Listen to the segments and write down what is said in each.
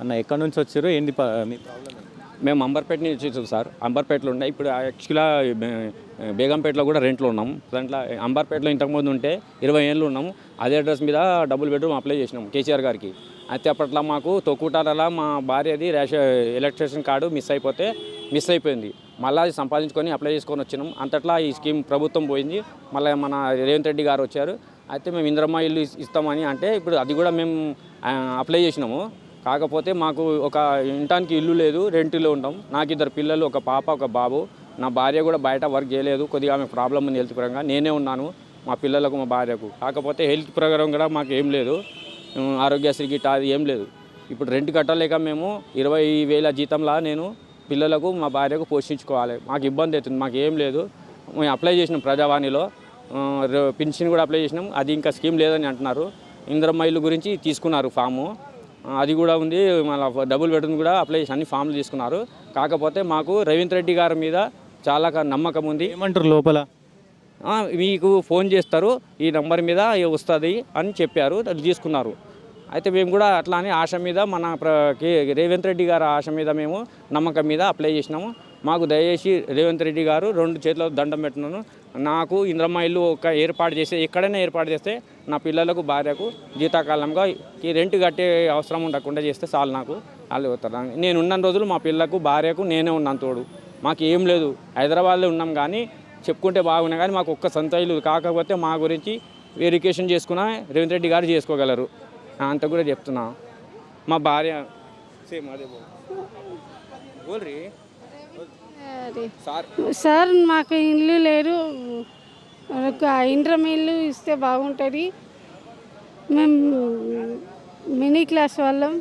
అన్న ఎక్కడి నుంచి వచ్చారు ఏంటి మీ ప్రాబ్లం ఏంటి? మేము అంబర్పేట నుంచి వచ్చాం సార్. అంబర్పేటలో ఉన్నాయి ఇప్పుడు యాక్చువల్గా బేగంపేటలో కూడా రెంట్లో ఉన్నాం. దాంట్లో అంబర్పేటలో ఇంతకుముందు ఉంటే 20 ఏళ్ళు ఉన్నాము. అదే అడ్రస్ మీద డబుల్ బెడ్రూమ్ అప్లై చేసినాం కేసీఆర్ గారికి. అయితే అప్పట్లో మాకు తొక్కుటారలా మా భార్యది ఎలక్ట్రిషన్ కార్డు మిస్ అయిపోయింది. మళ్ళీ అది సంపాదించుకొని అప్లై చేసుకొని వచ్చినాం. అంతట్లా ఈ స్కీమ్ ప్రభుత్వం పోయింది. మళ్ళీ మన రేవంత్ రెడ్డి గారు వచ్చారు. అయితే మేము ఇందిరమ్మ ఇల్లు ఇస్తామని అంటే ఇప్పుడు అది కూడా మేము అప్లై చేసినాము. కాకపోతే మాకు ఒక ఇంటానికి ఇల్లు లేదు, రెంట్లో ఉంటాం. నాకు 2 పిల్లలు, ఒక పాప ఒక బాబు. నా భార్య కూడా బయట వర్క్ చేయలేదు, కొద్దిగా ఆమె ప్రాబ్లం ఉంది హెల్త్ పరంగా. నేనే ఉన్నాను మా పిల్లలకు మా భార్యకు. కాకపోతే హెల్త్ ప్రకారం కూడా మాకు ఏం లేదు, ఆరోగ్యశ్రీ గిట్ట అది ఏం లేదు. ఇప్పుడు రెంట్ కట్టలేక మేము 20,000 జీతంలా నేను పిల్లలకు మా భార్యకు పోషించుకోవాలి. మాకు ఇబ్బంది అవుతుంది, మాకు ఏం లేదు. మేము అప్లై చేసినాం ప్రజావాణిలో, పింఛన్ కూడా అప్లై చేసినాం. అది ఇంకా స్కీమ్ లేదని అంటున్నారు. ఇందిరమ్మ ఇల్లు గురించి తీసుకున్నారు ఫాము, అది కూడా ఉంది. మళ్ళీ డబుల్ బెడ్రూమ్ కూడా అప్లై చేసి అన్ని ఫామ్లు తీసుకున్నారు. కాకపోతే మాకు రేవంత్ రెడ్డి గారి మీద చాలా నమ్మకం ఉంది. ఏమంటారు లోపల? మీకు ఫోన్ చేస్తారు, ఈ నెంబర్ మీద వస్తుంది అని చెప్పారు, అది తీసుకున్నారు. అయితే మేము కూడా అట్లా అని ఆశ మీద మన రేవంత్ రెడ్డి గారి ఆశ మీద మేము నమ్మకం మీద అప్లై చేసినాము. మాకు దయచేసి రేవంత్ రెడ్డి గారు 2 చేతుల దండం పెట్టినాను. నాకు ఇందిరమ్మ ఇల్లు ఏర్పాటు చేస్తే, ఎక్కడైనా ఏర్పాటు చేస్తే నా పిల్లలకు భార్యకు జీతాకాలంగా ఈ రెంట్ కట్టే అవసరం ఉండకుండా చేస్తే చాలు. నాకు వాళ్ళు అవుతారు. నేను ఉన్న రోజులు మా పిల్లకు భార్యకు నేనే ఉన్నాను తోడు. మాకు ఏం లేదు, హైదరాబాద్లో ఉన్నాం కానీ చెప్పుకుంటే బాగున్నాయి కానీ మాకు ఒక్క సొంత ఇల్లు. కాకపోతే మా గురించి వెరిఫికేషన్ చేసుకున్న రేవంత్ రెడ్డి గారు చేసుకోగలరు, అంత కూడా చెప్తున్నా. మా భార్య సేమ్ అదే బోల్రీ సార్. మాకు ఇల్లు లేదు, ఇంద్రం ఇల్లు ఇస్తే బాగుంటుంది. మేము మినీ క్లాస్ వాళ్ళం,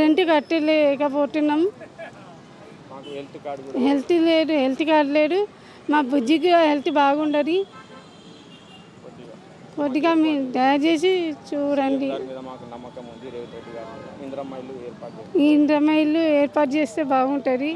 రెంట్ కట్టలేకపోతున్నాం. హెల్త్ కార్డు లేదు. మా బుజ్జికి హెల్త్ బాగుండదు. కొద్దిగా మీరు దయచేసి చూడండి. ఇంద్రమ్మ ఇల్లు ఏర్పాటు చేస్తే బాగుంటుంది.